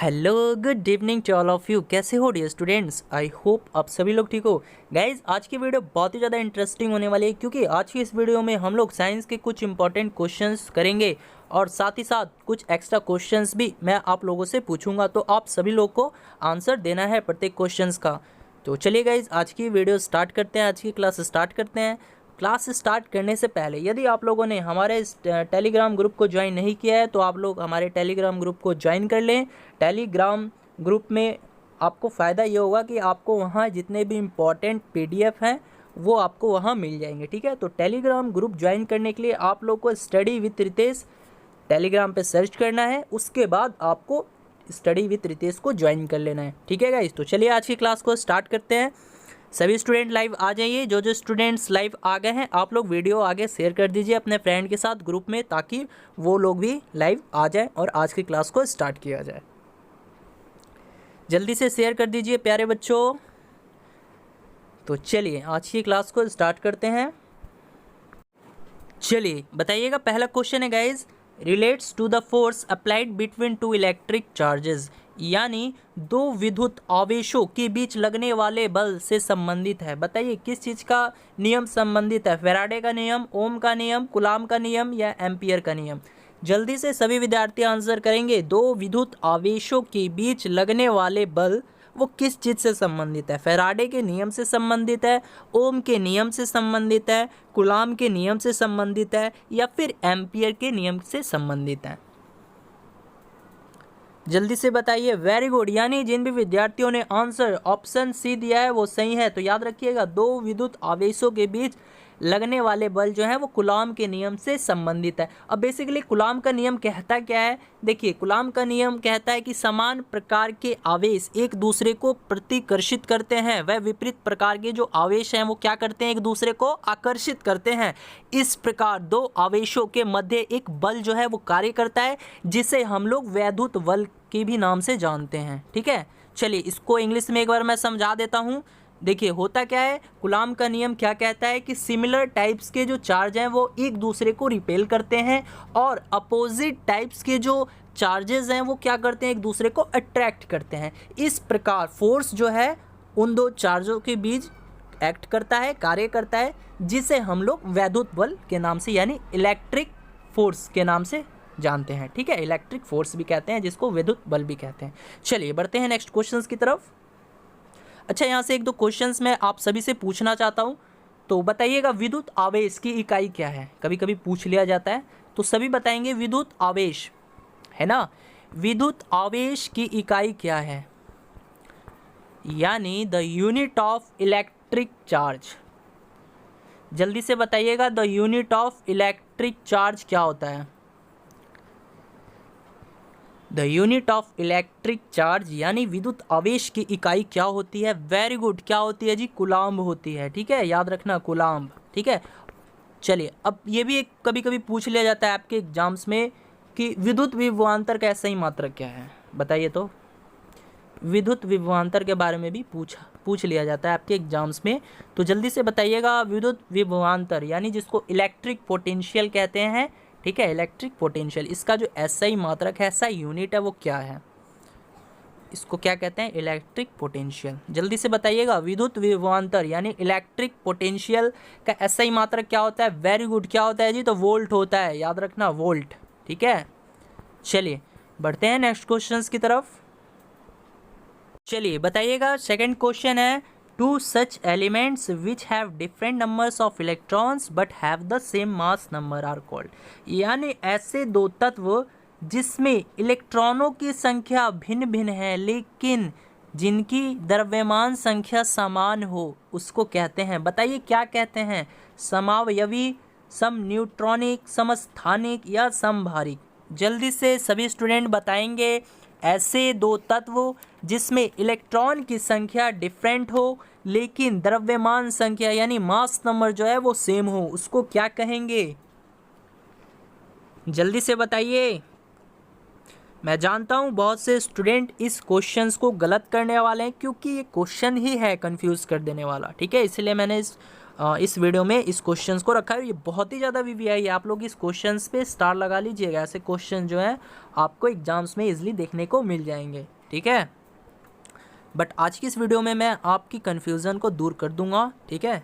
Hello good evening to all of you. कैसे हो dear students? I hope आप सभी लोग ठीक हो। गाइज आज की वीडियो बहुत ही ज़्यादा इंटरेस्टिंग होने वाली है क्योंकि आज की इस वीडियो में हम लोग साइंस के कुछ इंपॉर्टेंट क्वेश्चंस करेंगे और साथ ही साथ कुछ एक्स्ट्रा क्वेश्चंस भी मैं आप लोगों से पूछूंगा, तो आप सभी लोग को आंसर देना है प्रत्येक क्वेश्चंस का। तो चलिए गाइज आज की वीडियो स्टार्ट करते हैं, आज की क्लास स्टार्ट करते हैं। क्लास स्टार्ट करने से पहले यदि आप लोगों ने हमारे इस टेलीग्राम ग्रुप को ज्वाइन नहीं किया है तो आप लोग हमारे टेलीग्राम ग्रुप को ज्वाइन कर लें। टेलीग्राम ग्रुप में आपको फ़ायदा ये होगा कि आपको वहाँ जितने भी इम्पॉर्टेंट पीडीएफ हैं वो आपको वहाँ मिल जाएंगे, ठीक है। तो टेलीग्राम ग्रुप ज्वाइन करने के लिए आप लोग को स्टडी विथ रितेश टेलीग्राम पे सर्च करना है, उसके बाद आपको स्टडी विथ रितेश को ज्वाइन कर लेना है, ठीक है गाइस। तो चलिए आज की क्लास को स्टार्ट करते हैं। सभी स्टूडेंट लाइव आ जाइए। जो स्टूडेंट्स लाइव आ गए हैं आप लोग वीडियो आगे शेयर कर दीजिए अपने फ्रेंड के साथ ग्रुप में, ताकि वो लोग भी लाइव आ जाए और आज की क्लास को स्टार्ट किया जाए। जल्दी से शेयर कर दीजिए प्यारे बच्चों। तो चलिए आज की क्लास को स्टार्ट करते हैं। चलिए बताइएगा, पहला क्वेश्चन है guys, relates to the force applied between two electric charges, यानी दो विद्युत आवेशों के बीच लगने वाले बल से संबंधित है। बताइए किस चीज़ का नियम संबंधित है? फैराडे का नियम, ओम का नियम, कूलाम का नियम या एम्पियर का नियम? जल्दी से सभी विद्यार्थी आंसर करेंगे। दो विद्युत आवेशों के बीच लगने वाले बल वो किस चीज़ से संबंधित है? फैराडे के नियम से संबंधित है, ओम के नियम से संबंधित है, कूलाम के नियम से संबंधित है या फिर एम्पियर के नियम से संबंधित है? जल्दी से बताइए। वेरी गुड, यानी जिन भी विद्यार्थियों ने आंसर ऑप्शन सी दिया है वो सही है। तो याद रखिएगा, दो विद्युत आवेशों के बीच लगने वाले बल जो है वो कूलाम के नियम से संबंधित है। अब बेसिकली कूलाम का नियम कहता क्या है? देखिए, कूलाम का नियम कहता है कि समान प्रकार के आवेश एक दूसरे को प्रतिकर्षित करते हैं, वह विपरीत प्रकार के जो आवेश हैं वो क्या करते हैं? एक दूसरे को आकर्षित करते हैं। इस प्रकार दो आवेशों के मध्य एक बल जो है वो कार्य करता है, जिसे हम लोग वैद्युत बल के भी नाम से जानते हैं, ठीक है। चलिए इसको इंग्लिश में एक बार मैं समझा देता हूँ। देखिए होता क्या है, कूलाम का नियम क्या कहता है कि सिमिलर टाइप्स के जो चार्ज हैं वो एक दूसरे को रिपेल करते हैं और अपोजिट टाइप्स के जो चार्जेस हैं वो क्या करते हैं? एक दूसरे को अट्रैक्ट करते हैं। इस प्रकार फोर्स जो है उन दो चार्जों के बीच एक्ट करता है, कार्य करता है, जिसे हम लोग वैद्युत बल के नाम से यानी इलेक्ट्रिक फोर्स के नाम से जानते हैं, ठीक है। इलेक्ट्रिक फोर्स भी कहते हैं जिसको विद्युत बल भी कहते हैं। चलिए बढ़ते हैं नेक्स्ट क्वेश्चंस की तरफ। अच्छा, यहाँ से एक दो क्वेश्चंस मैं आप सभी से पूछना चाहता हूँ, तो बताइएगा विद्युत आवेश की इकाई क्या है? कभी कभी पूछ लिया जाता है, तो सभी बताएंगे विद्युत आवेश, है ना। विद्युत आवेश की इकाई क्या है? यानी the unit of electric charge. जल्दी से बताइएगा, the unit of electric charge क्या होता है? The unit of electric charge यानी विद्युत आवेश की इकाई क्या होती है? वेरी गुड, क्या होती है जी? कूलाम्ब होती है, ठीक है, याद रखना कूलाम्ब, ठीक है। चलिए अब ये भी एक कभी कभी पूछ लिया जाता है आपके एग्जाम्स में कि विद्युत विभवांतर का SI मात्रक क्या है? बताइए। तो विद्युत विभवांतर के बारे में भी पूछ लिया जाता है आपके एग्जाम्स में, तो जल्दी से बताइएगा। विद्युत विभवांतर यानी जिसको इलेक्ट्रिक पोटेंशियल कहते हैं, ठीक है, इलेक्ट्रिक पोटेंशियल, इसका जो SI मात्रक है, SI यूनिट है, वो क्या है? इसको क्या कहते हैं? Electric potential. जल्दी से बताइएगा, विद्युत विभवांतर यानी इलेक्ट्रिक पोटेंशियल का SI मात्रक क्या होता है? वेरी गुड, क्या होता है जी? तो वोल्ट होता है, याद रखना वोल्ट, ठीक है। चलिए बढ़ते हैं नेक्स्ट क्वेश्चंस की तरफ। चलिए बताइएगा, सेकंड क्वेश्चन है, two such elements which have different numbers of electrons but have the same mass number are called. यानी ऐसे दो तत्व जिसमें इलेक्ट्रॉनों की संख्या भिन्न भिन्न है लेकिन जिनकी द्रव्यमान संख्या समान हो, उसको कहते हैं। बताइए क्या कहते हैं? समावयवी, समन्यूट्रॉनिक, समस्थानिक या समभारिक? जल्दी से सभी स्टूडेंट बताएंगे। ऐसे दो तत्व जिसमें इलेक्ट्रॉन की संख्या डिफरेंट हो लेकिन द्रव्यमान संख्या यानी मास नंबर जो है वो सेम हो, उसको क्या कहेंगे? जल्दी से बताइए। मैं जानता हूँ बहुत से स्टूडेंट इस क्वेश्चंस को गलत करने वाले हैं क्योंकि ये क्वेश्चन ही है कंफ्यूज कर देने वाला, ठीक है, इसलिए मैंने इस इस वीडियो में इस क्वेश्चंस को रखा है। ये बहुत ही ज़्यादा वीवीआई है, आप लोग इस क्वेश्चंस पे स्टार लगा लीजिएगा। ऐसे क्वेश्चन जो है आपको एग्जाम्स में इजीली देखने को मिल जाएंगे, ठीक है। बट आज की इस वीडियो में मैं आपकी कन्फ्यूज़न को दूर कर दूंगा, ठीक है।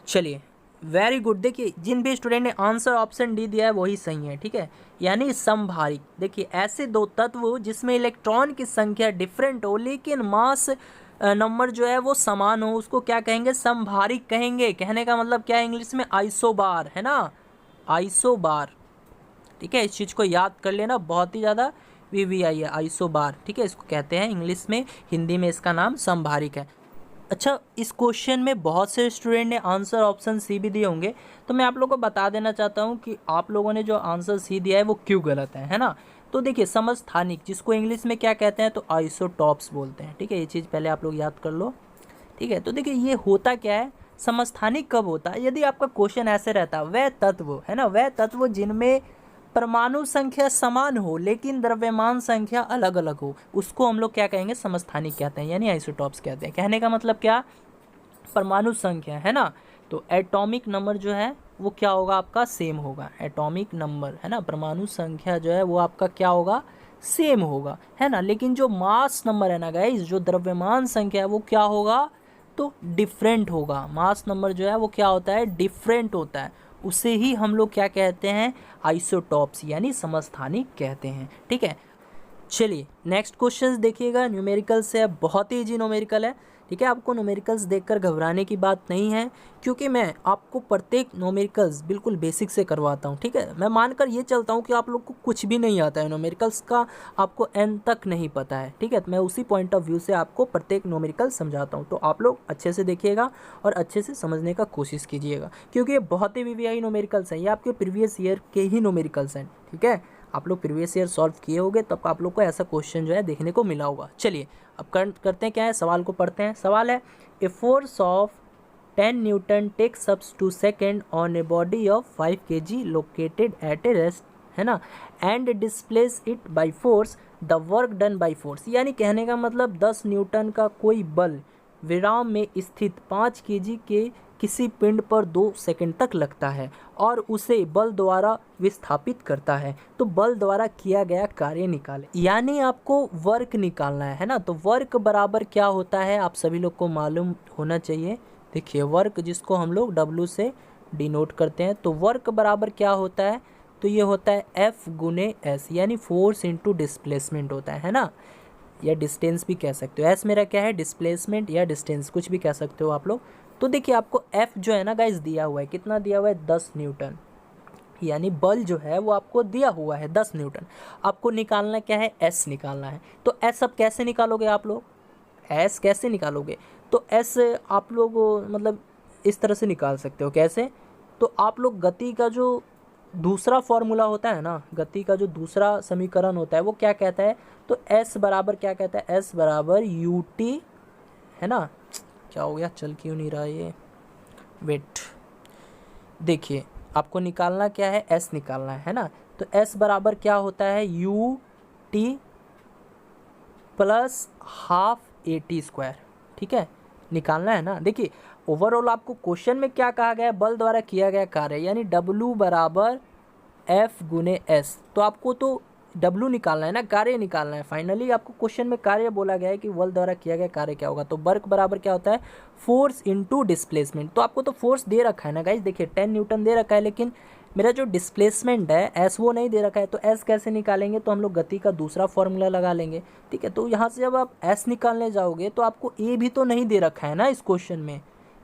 चलिए, वेरी गुड। देखिए, जिन भी स्टूडेंट ने आंसर ऑप्शन डी दिया है वही सही है, ठीक है। यानी समभारिक। देखिए, ऐसे दो तत्व जिसमें इलेक्ट्रॉन की संख्या डिफरेंट हो लेकिन मास नंबर जो है वो समान हो, उसको क्या कहेंगे? समभारिक कहेंगे। कहने का मतलब क्या है इंग्लिश में? आइसोबार, है ना, आइसोबार, ठीक है। इस चीज़ को याद कर लेना, बहुत ही ज़्यादा वीवीआई है, आइसोबार, ठीक है। इसको कहते हैं इंग्लिश में, हिंदी में इसका नाम समभारिक है। अच्छा, इस क्वेश्चन में बहुत से स्टूडेंट ने आंसर ऑप्शन सी भी दिए होंगे, तो मैं आप लोगों को बता देना चाहता हूँ कि आप लोगों ने जो आंसर सी दिया है वो क्यों गलत है ना। तो देखिए, समस्थानिक, जिसको इंग्लिश में क्या कहते हैं? तो आइसोटॉप्स बोलते हैं, ठीक है। ये चीज़ पहले आप लोग याद कर लो, ठीक है। तो देखिए, ये होता क्या है? समस्थानिक कब होता है? यदि आपका क्वेश्चन ऐसे रहता, वह तत्व, है ना, वह तत्व जिनमें परमाणु संख्या समान हो लेकिन द्रव्यमान संख्या अलग अलग हो, उसको हम लोग क्या कहेंगे? समस्थानिक कहते हैं, यानी आइसोटॉप्स कहते हैं। कहने का मतलब क्या? परमाणु संख्या, है ना, तो एटॉमिक नंबर जो है वो क्या होगा? आपका सेम होगा। एटॉमिक नंबर, है ना, परमाणु संख्या जो है वो आपका क्या होगा? सेम होगा, है ना। लेकिन जो मास नंबर है ना गाइस, जो द्रव्यमान संख्या है वो क्या होगा? तो डिफरेंट होगा। मास नंबर जो है वो क्या होता है? डिफरेंट होता है। उसे ही हम लोग क्या कहते हैं? आइसोटॉप्स, यानी समस्थानिक कहते हैं, ठीक है। चलिए, नेक्स्ट क्वेश्चन देखिएगा। न्यूमेरिकल से, बहुत ही इजी न्यूमेरिकल है, ठीक है। आपको न्यूमेरिकल्स देखकर घबराने की बात नहीं है, क्योंकि मैं आपको प्रत्येक न्यूमेरिकल्स बिल्कुल बेसिक से करवाता हूँ, ठीक है। मैं मानकर ये चलता हूँ कि आप लोग को कुछ भी नहीं आता है न्यूमेरिकल्स का, आपको एन तक नहीं पता है, ठीक है। तो मैं उसी पॉइंट ऑफ व्यू से आपको प्रत्येक न्यूमेरिकल समझाता हूँ, तो आप लोग अच्छे से देखिएगा और अच्छे से समझने का कोशिश कीजिएगा, क्योंकि ये बहुत ही वीवीआई न्यूमेरिकल्स हैं। ये आपके प्रीवियस ईयर के ही न्यूमेरिकल्स हैं, ठीक है। आप लोग प्रीवियस ईयर सॉल्व किए होंगे, तब आप लोग को ऐसा क्वेश्चन जो है देखने को मिला होगा। चलिए, अब करते हैं क्या है, सवाल को पढ़ते हैं। सवाल है, a force of 10 newton takes up two second on a body of 5 kg located at a rest, है ना, and displace it by force, the work done by force. यानी कहने का मतलब 10 न्यूटन का कोई बल विराम में स्थित 5 kg के किसी पिंड पर 2 सेकंड तक लगता है और उसे बल द्वारा विस्थापित करता है, तो बल द्वारा किया गया कार्य निकाले। यानी आपको वर्क निकालना है ना। तो वर्क बराबर क्या होता है? आप सभी लोग को मालूम होना चाहिए। देखिए, वर्क जिसको हम लोग W से डिनोट करते हैं, तो वर्क बराबर क्या होता है? तो ये होता है F गुने S, यानी फोर्स इंटू डिस्प्लेसमेंट होता है ना, या डिस्टेंस भी कह सकते हो। एस मेरा क्या है? डिस्प्लेसमेंट या डिस्टेंस, कुछ भी कह सकते हो आप लोग। तो देखिए, आपको एफ जो है ना गाइस दिया हुआ है, कितना दिया हुआ है? 10 न्यूटन, यानी बल जो है वो आपको दिया हुआ है 10 न्यूटन। आपको निकालना क्या है? एस निकालना है। तो एस अब कैसे निकालोगे आप लोग? एस कैसे निकालोगे? तो एस आप लोग मतलब इस तरह से निकाल सकते हो। कैसे? तो आप लोग गति का जो दूसरा फॉर्मूला होता है ना, गति का जो दूसरा समीकरण होता है वो क्या कहता है? तो एस बराबर क्या कहता है? एस बराबर यू टी, है ना। क्या हो गया? चल क्यों नहीं रहा ये? वेट, देखिए, आपको निकालना क्या है? एस निकालना है ना। तो एस बराबर क्या होता है? U T plus half A T square, ठीक है, निकालना है ना। देखिए, ओवरऑल आपको क्वेश्चन में क्या कहा गया है? बल द्वारा किया गया कार्य, यानी W बराबर F गुने S। तो आपको तो W निकालना है ना, कार्य निकालना है। फाइनली आपको क्वेश्चन में कार्य बोला गया है कि बल द्वारा किया गया कार्य क्या होगा, तो वर्क बराबर क्या होता है? Force into displacement. तो आपको तो फोर्स दे रखा है ना गाइस, देखिए 10 न्यूटन दे रखा है, लेकिन मेरा जो डिस्प्लेसमेंट है एस वो नहीं दे रखा है। तो एस कैसे निकालेंगे? तो हम लोग गति का दूसरा फॉर्मूला लगा लेंगे, ठीक है। तो यहाँ से जब आप एस निकालने जाओगे तो आपको ए भी तो नहीं दे रखा है ना इस क्वेश्चन में,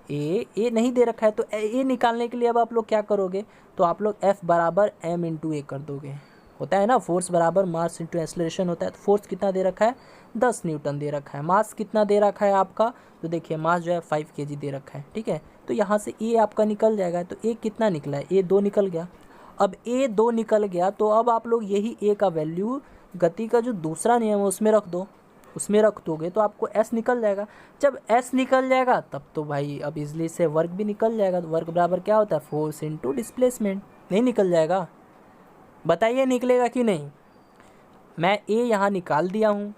ए नहीं दे रखा है। तो ए निकालने के लिए अब आप लोग क्या करोगे? तो आप लोग एफ बराबर एम इंटू ए कर दोगे। होता है ना, फोर्स बराबर मास इंटू एक्सेलरेशन होता है। तो फोर्स कितना दे रखा है? 10 न्यूटन दे रखा है। मास कितना दे रखा है आपका? तो देखिए, मास जो है 5 kg दे रखा है, ठीक है। तो यहाँ से ए आपका निकल जाएगा। तो ए कितना निकला है? ए 2 निकल गया। अब ए 2 निकल गया, तो अब आप लोग यही ए का वैल्यू गति का जो दूसरा नियम है उसमें रख दो। उसमें रख दोगे तो आपको एस निकल जाएगा। जब एस निकल जाएगा तब तो भाई अब इजली से वर्क भी निकल जाएगा। तो वर्क बराबर क्या होता है? Force into displacement. नहीं निकल जाएगा? बताइए निकलेगा कि नहीं? मैं ए यहाँ निकाल दिया हूँ,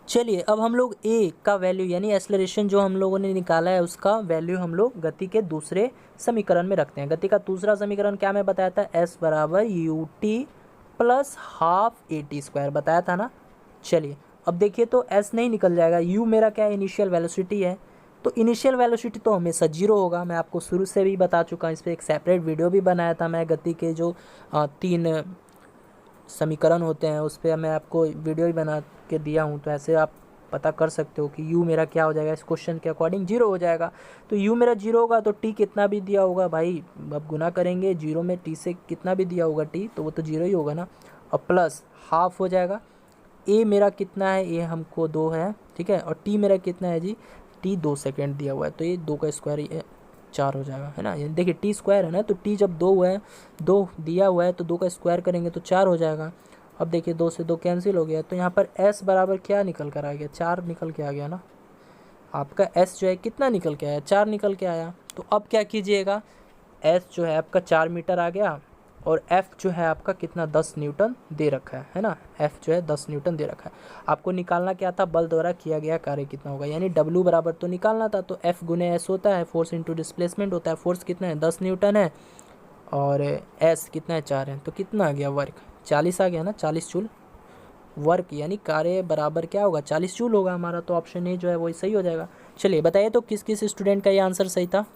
चलिए अब हम लोग ए का वैल्यू यानी एक्सेलरेशन जो हम लोगों ने निकाला है उसका वैल्यू हम लोग गति के दूसरे समीकरण में रखते हैं। गति का दूसरा समीकरण क्या मैं बताया था, एस बराबर U T plus half A T square बताया था ना। चलिए अब देखिए तो एस नहीं निकल जाएगा, यू मेरा क्या है, इनिशियल वेलोसिटी है, तो इनिशियल वेलोसिटी तो हमेशा जीरो होगा। मैं आपको शुरू से भी बता चुका हूँ, इस पर एक सेपरेट वीडियो भी बनाया था मैं, गति के जो 3 समीकरण होते हैं उस पर मैं आपको वीडियो ही बना के दिया हूँ। तो ऐसे आप पता कर सकते हो कि u मेरा क्या हो जाएगा, इस क्वेश्चन के अकॉर्डिंग जीरो हो जाएगा। तो u मेरा जीरो होगा तो t कितना भी दिया होगा भाई, अब गुना करेंगे जीरो में t से, कितना भी दिया होगा t तो वो तो जीरो ही होगा ना, और प्लस हाफ हो जाएगा। a मेरा कितना है, a हमको 2 है, ठीक है, और t मेरा कितना है जी, t 2 सेकेंड दिया हुआ है, तो ये 2 का स्क्वायर 4 हो जाएगा, है ना। ये देखिए टी स्क्वायर है ना, तो टी जब 2 है, 2 दिया हुआ है तो 2 का स्क्वायर करेंगे तो 4 हो जाएगा। अब देखिए 2 से 2 कैंसिल हो गया, तो यहाँ पर s बराबर क्या निकल कर आ गया, 4 निकल के आ गया ना। आपका s जो है कितना निकल के आया, 4 निकल के आया। तो अब क्या कीजिएगा, s जो है आपका 4 मीटर आ गया, और F जो है आपका कितना 10 न्यूटन दे रखा है ना, F जो है 10 न्यूटन दे रखा है। आपको निकालना क्या था, बल द्वारा किया गया कार्य कितना होगा, यानी W बराबर तो निकालना था, तो F गुने S होता है, फोर्स इंटू डिस्प्लेसमेंट होता है। फोर्स कितना है 10 न्यूटन है, और S कितना है 4 है, तो कितना आ गया वर्क 40 आ गया ना, 40 जूल वर्क, यानी कार्य बराबर क्या होगा 40 जूल होगा हमारा। तो ऑप्शन ए जो है वही सही हो जाएगा। चलिए बताइए तो किस किस स्टूडेंट का ये आंसर सही था,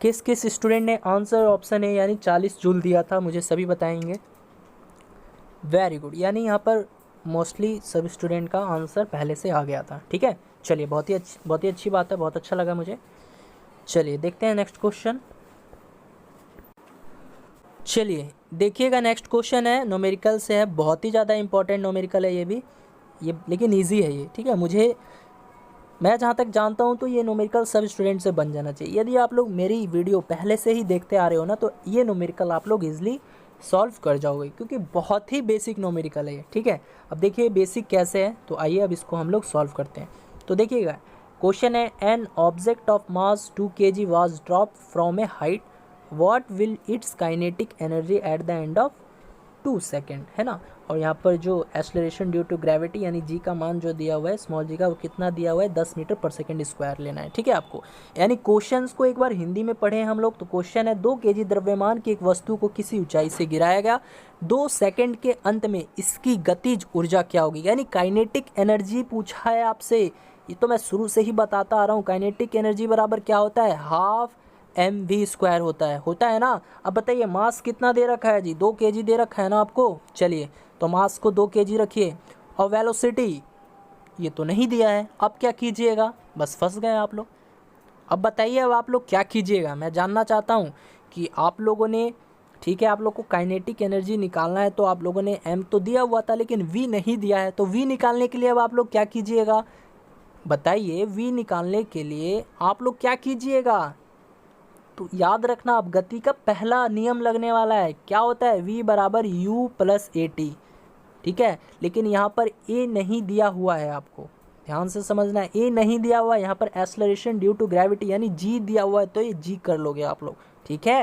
किस किस स्टूडेंट ने आंसर ऑप्शन ए यानी 40 जूल दिया था, मुझे सभी बताएंगे। वेरी गुड, यानी यहाँ पर मोस्टली सभी स्टूडेंट का आंसर पहले से आ गया था, ठीक है। चलिए बहुत ही अच्छी बात है, बहुत अच्छा लगा मुझे। चलिए देखते हैं नेक्स्ट क्वेश्चन। चलिए देखिएगा नेक्स्ट क्वेश्चन है, न्यूमेरिकल से है, बहुत ही ज़्यादा इंपॉर्टेंट न्यूमेरिकल है ये लेकिन ईजी है ये, ठीक है। मैं जहाँ तक जानता हूँ तो ये न्यूमेरिकल सब स्टूडेंट से बन जाना चाहिए। यदि आप लोग मेरी वीडियो पहले से ही देखते आ रहे हो ना, तो ये न्यूमेरिकल आप लोग इजीली सॉल्व कर जाओगे, क्योंकि बहुत ही बेसिक न्यूमेरिकल है ये, ठीक है। अब देखिए बेसिक कैसे है, तो आइए अब इसको हम लोग सॉल्व करते हैं। तो देखिएगा क्वेश्चन है, an object of mass 2 kg was drop from A height, what will it's kinetic energy at the end of 2 second, है ना। और यहाँ पर जो एक्सेलरेशन ड्यू टू ग्रेविटी यानी जी का मान जो दिया हुआ है स्मॉल जी का, वो कितना दिया हुआ है 10 मीटर पर सेकेंड स्क्वायर लेना है, ठीक है आपको। यानी क्वेश्चंस को एक बार हिंदी में पढ़े हम लोग, तो क्वेश्चन है 2 kg द्रव्यमान की एक वस्तु को किसी ऊंचाई से गिराया गया, 2 सेकेंड के अंत में इसकी गतिज ऊर्जा क्या होगी, यानी काइनेटिक एनर्जी पूछा है आपसे। ये तो मैं शुरू से ही बताता आ रहा हूँ, काइनेटिक एनर्जी बराबर क्या होता है, हाफ mv² होता है ना। अब बताइए मास कितना दे रखा है जी, 2 kg दे रखा है ना आपको। चलिए तो मास को 2 kg रखिए, और वेलोसिटी ये तो नहीं दिया है। अब क्या कीजिएगा, बस फंस गए आप लोग। अब बताइए अब आप लोग क्या कीजिएगा, मैं जानना चाहता हूँ कि आप लोगों ने, ठीक है, आप लोग को काइनेटिक एनर्जी निकालना है, तो आप लोगों ने m तो दिया हुआ था लेकिन v नहीं दिया है, तो v निकालने के लिए अब आप लोग क्या कीजिएगा, बताइए v निकालने के लिए आप लोग क्या कीजिएगा। तो याद रखना, अब गति का पहला नियम लगने वाला है, क्या होता है, v बराबर u प्लस ए टी, ठीक है। लेकिन यहाँ पर a नहीं दिया हुआ है, आपको ध्यान से समझना है, a नहीं दिया हुआ है, यहाँ पर एक्सेलरेशन ड्यू टू ग्रेविटी यानी g दिया हुआ है, तो ये g कर लोगे आप लोग, ठीक है।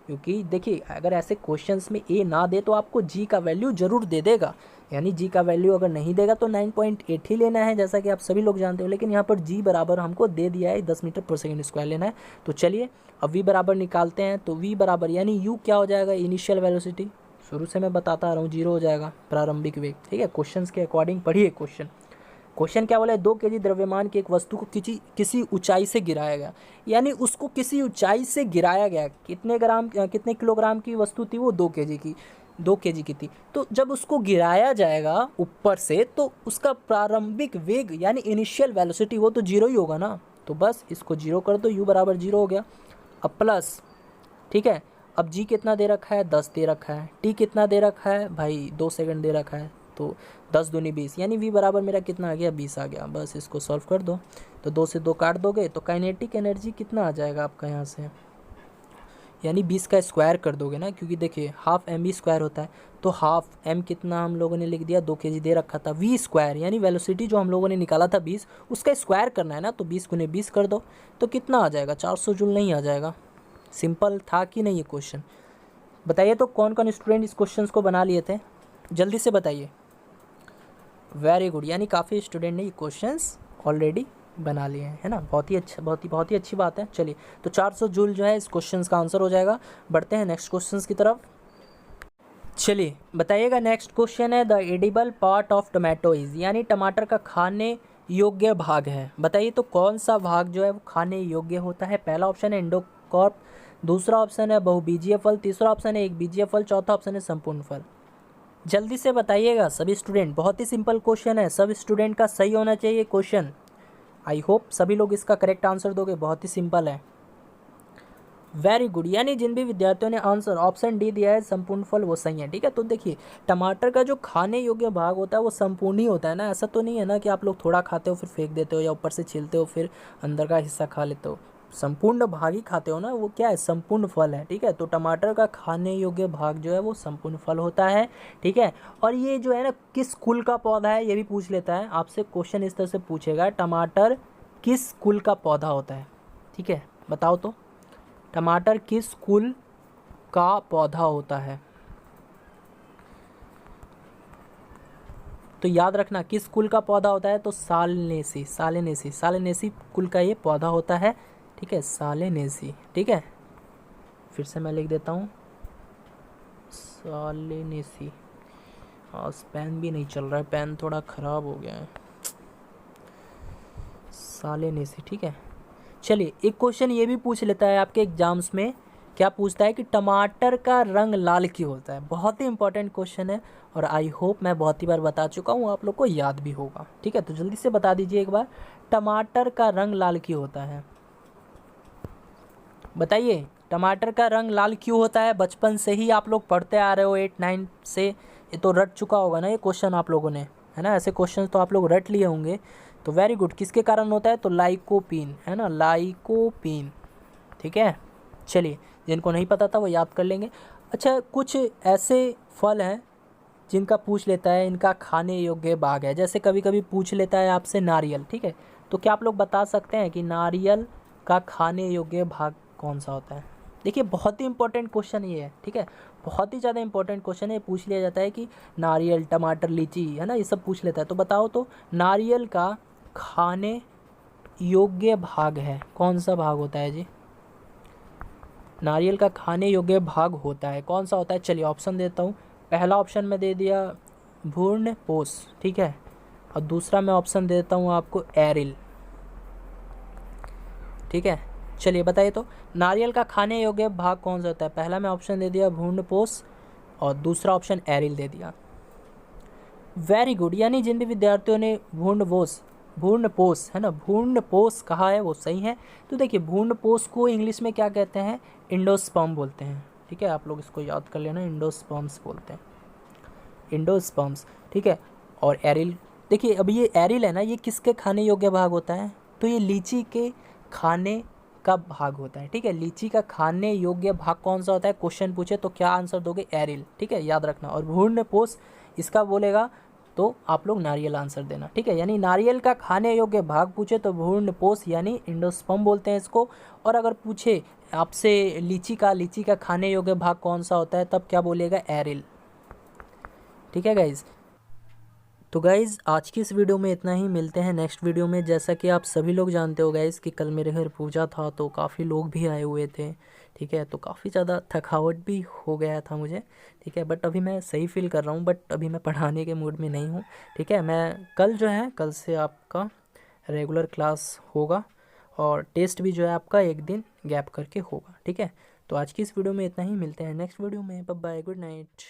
क्योंकि देखिए अगर ऐसे क्वेश्चंस में a ना दे तो आपको g का वैल्यू जरूर दे देगा, यानी g का वैल्यू अगर नहीं देगा तो 9.8 ही लेना है, जैसा कि आप सभी लोग जानते हो। लेकिन यहाँ पर g बराबर हमको दे दिया है 10 मीटर पर सेकेंड स्क्वायर लेना है। तो चलिए अब v बराबर निकालते हैं, तो v बराबर यानी u क्या हो जाएगा, इनिशियल वेलोसिटी, शुरू से मैं बताता आ रहा हूँ, 0 हो जाएगा प्रारंभिक वेग, ठीक है। क्वेश्चन के अकॉर्डिंग पढ़िए क्वेश्चन क्या बोला है, 2 kg द्रव्यमान की एक वस्तु को किसी ऊंचाई से गिराया गया, यानी उसको किसी ऊंचाई से गिराया गया, कितने किलोग्राम की वस्तु थी वो, 2 kg की थी। तो जब उसको गिराया जाएगा ऊपर से, तो उसका प्रारंभिक वेग यानी इनिशियल वेलोसिटी वो तो 0 ही होगा ना। तो बस इसको 0 कर दो, u बराबर 0 हो गया। अब प्लस, ठीक है, अब g कितना दे रखा है, 10 दे रखा है, t कितना दे रखा है भाई, 2 सेकंड दे रखा है, तो 10 दूनी 20, यानी v बराबर मेरा कितना आ गया, 20 आ गया। बस इसको सॉल्व कर दो, तो 2 से 2 काट दोगे, तो काइनेटिक एनर्जी कितना आ जाएगा आपका यहाँ से, यानी 20 का स्क्वायर कर दोगे ना, क्योंकि देखिए हाफ mv² होता है, तो हाफ m कितना हम लोगों ने लिख दिया, 2 kg दे रखा था, v² यानी वेलोसिटी जो हम लोगों ने निकाला था 20, उसका स्क्वायर करना है ना, तो 20 गुने 20 कर दो, तो कितना आ जाएगा, 400 जूल नहीं आ जाएगा। सिंपल था कि नहीं ये क्वेश्चन, बताइए तो कौन कौन स्टूडेंट इस क्वेश्चन को बना लिए थे, जल्दी से बताइए। वेरी गुड, यानी काफ़ी स्टूडेंट ने ये क्वेश्चंस ऑलरेडी बना लिए हैं, है ना। बहुत ही अच्छा, बहुत ही अच्छी बात है। चलिए, तो 400 जूल जो है इस क्वेश्चन का आंसर हो जाएगा। बढ़ते हैं नेक्स्ट क्वेश्चन की तरफ। चलिए बताइएगा, नेक्स्ट क्वेश्चन है the edible part of tomato is, यानी टमाटर का खाने योग्य भाग है। बताइए तो कौन सा भाग जो है वो खाने योग्य होता है। पहला ऑप्शन है एंडोकार्प, दूसरा ऑप्शन है बहुबीजीय फल, तीसरा ऑप्शन है एक बीजीय फल, चौथा ऑप्शन है संपूर्ण फल। जल्दी से बताइएगा सभी स्टूडेंट, बहुत ही सिंपल क्वेश्चन है, सब स्टूडेंट का सही होना चाहिए क्वेश्चन। आई होप सभी लोग इसका करेक्ट आंसर दोगे, बहुत ही सिंपल है। वेरी गुड, यानी जिन भी विद्यार्थियों ने आंसर ऑप्शन डी दिया है संपूर्ण फल, वो सही है। ठीक है, तो देखिए टमाटर का जो खाने योग्य भाग होता है वो संपूर्ण ही होता है ना। ऐसा तो नहीं है ना कि आप लोग थोड़ा खाते हो फिर फेंक देते हो, या ऊपर से छीलते हो फिर अंदर का हिस्सा खा लेते हो। संपूर्ण भाग ही खाते हो ना, वो क्या है, संपूर्ण फल है। ठीक है, तो टमाटर का खाने योग्य भाग जो है वो संपूर्ण फल होता है। ठीक है, और ये जो है ना किस कुल का पौधा है ये भी पूछ लेता है आपसे क्वेश्चन, इस तरह से पूछेगा टमाटर किस कुल का पौधा होता है। ठीक है, बताओ तो टमाटर किस कुल का पौधा होता है। तो याद रखना किस कुल का पौधा होता है, तो सालनेसी, सालेनेसी, सालेनेसी कुल का ये पौधा होता है। ठीक है, सालेनेसी। ठीक है, फिर से मैं लिख देता हूँ सालेनेसी। आज पेन भी नहीं चल रहा है, पेन थोड़ा ख़राब हो गया है। सालेनेसी। ठीक है, चलिए एक क्वेश्चन ये भी पूछ लेता है आपके एग्जाम्स में, क्या पूछता है कि टमाटर का रंग लाल क्यों होता है। बहुत ही इंपॉर्टेंट क्वेश्चन है और आई होप मैं बहुत ही बार बता चुका हूँ, आप लोग को याद भी होगा। ठीक है, तो जल्दी से बता दीजिए एक बार, टमाटर का रंग लाल क्यों होता है। बताइए टमाटर का रंग लाल क्यों होता है। बचपन से ही आप लोग पढ़ते आ रहे हो, 8-9 से, ये तो रट चुका होगा ना ये क्वेश्चन आप लोगों ने, है ना। ऐसे क्वेश्चन तो आप लोग रट लिए होंगे। तो वेरी गुड, किसके कारण होता है, तो लाइकोपीन, है ना, लाइकोपीन। ठीक है, चलिए जिनको नहीं पता था वो याद कर लेंगे। अच्छा, कुछ ऐसे फल हैं जिनका पूछ लेता है इनका खाने योग्य भाग है, जैसे कभी कभी पूछ लेता है आपसे नारियल। ठीक है, तो क्या आप लोग बता सकते हैं कि नारियल का खाने योग्य भाग कौन सा होता है। देखिए बहुत ही इंपॉर्टेंट क्वेश्चन ये है। ठीक है, बहुत ही ज़्यादा इंपॉर्टेंट क्वेश्चन है, पूछ लिया जाता है कि नारियल, टमाटर, लीची, है ना, ये सब पूछ लेता है। तो बताओ तो नारियल का खाने योग्य भाग है कौन सा भाग होता है जी। नारियल का खाने योग्य भाग होता है कौन सा होता है। चलिए ऑप्शन देता हूँ। पहला ऑप्शन में दे दिया भ्रूणपोष, ठीक है, और दूसरा मैं ऑप्शन देता हूँ आपको एरिल। ठीक है, चलिए बताइए तो नारियल का खाने योग्य भाग कौन सा होता है। पहला मैं ऑप्शन दे दिया भ्रूणपोष और दूसरा ऑप्शन एरिल दे दिया। वेरी गुड, यानी जिन भी विद्यार्थियों ने भ्रूणपोष, है ना, भ्रूणपोष कहा है वो सही है। तो देखिए भ्रूणपोष को इंग्लिश में क्या कहते हैं, इंडोस्पर्म बोलते हैं। ठीक है, आप लोग इसको याद कर लेना, इंडोस्पर्म्स बोलते हैं, इंडोस्पर्म्स। ठीक है, और एरिल, देखिए अब ये एरिल है ना, ये किसके खाने योग्य भाग होता है, तो ये लीची के खाने का भाग होता है। ठीक है, लीची का खाने योग्य भाग कौन सा होता है, क्वेश्चन पूछे तो क्या आंसर दोगे, एरिल। ठीक है, याद रखना। और भ्रूणपोष इसका बोलेगा तो आप लोग नारियल आंसर देना। ठीक है, यानी नारियल का खाने योग्य भाग पूछे तो भ्रूणपोष यानी इंडोस्पर्म बोलते हैं इसको। और अगर पूछे आपसे लीची का खाने योग्य भाग कौन सा होता है, तब क्या बोलेगा, एरिल। ठीक है गाइज, तो गाइज़ आज की इस वीडियो में इतना ही, मिलते हैं नेक्स्ट वीडियो में। जैसा कि आप सभी लोग जानते हो गाइज़ कि कल मेरे घर पूजा था तो काफ़ी लोग भी आए हुए थे। ठीक है, तो काफ़ी ज़्यादा थकावट भी हो गया था मुझे। ठीक है, बट अभी मैं सही फील कर रहा हूँ, बट अभी मैं पढ़ाने के मूड में नहीं हूँ। ठीक है, मैं कल जो है, कल से आपका रेगुलर क्लास होगा और टेस्ट भी जो है आपका एक दिन गैप करके होगा। ठीक है, तो आज की इस वीडियो में इतना ही, मिलते हैं नेक्स्ट वीडियो में। Bye bye, good night.